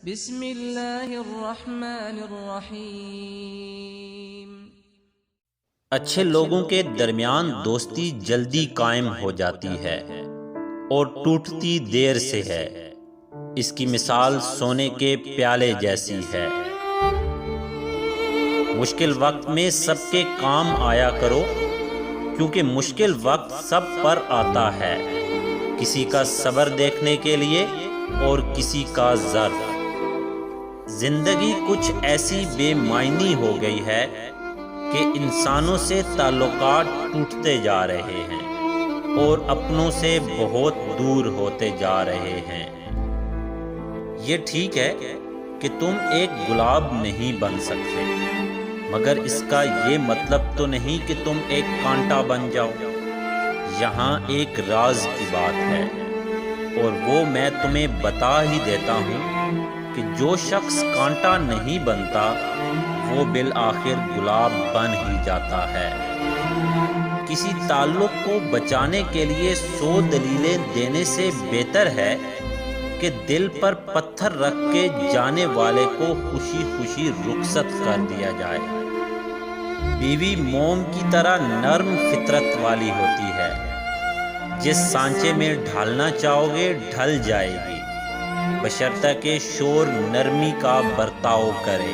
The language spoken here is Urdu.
بسم اللہ الرحمن الرحیم۔ اچھے لوگوں کے درمیان دوستی جلدی قائم ہو جاتی ہے اور ٹوٹتی دیر سے ہے۔ اس کی مثال سونے کے پیالے جیسی ہے۔ مشکل وقت میں سب کے کام آیا کرو، کیونکہ مشکل وقت سب پر آتا ہے، کسی کا صبر دیکھنے کے لیے اور کسی کا ظرف۔ زندگی کچھ ایسی بے معنی ہو گئی ہے کہ انسانوں سے تعلقات ٹوٹتے جا رہے ہیں اور اپنوں سے بہت دور ہوتے جا رہے ہیں۔ یہ ٹھیک ہے کہ تم ایک گلاب نہیں بن سکتے، مگر اس کا یہ مطلب تو نہیں کہ تم ایک کانٹا بن جاؤ۔ یہاں ایک راز کی بات ہے، اور وہ میں تمہیں بتا ہی دیتا ہوں کہ جو شخص کانٹا نہیں بنتا وہ بالآخر گلاب بن ہی جاتا ہے۔ کسی تعلق کو بچانے کے لیے 100 دلیلیں دینے سے بہتر ہے کہ دل پر پتھر رکھ کے جانے والے کو خوشی خوشی رخصت کر دیا جائے۔ بیوی موم کی طرح نرم فطرت والی ہوتی ہے، جس سانچے میں ڈھالنا چاہو گے ڈھل جائے گی، بشرطیکہ شور نرمی کا برتاؤ کرے۔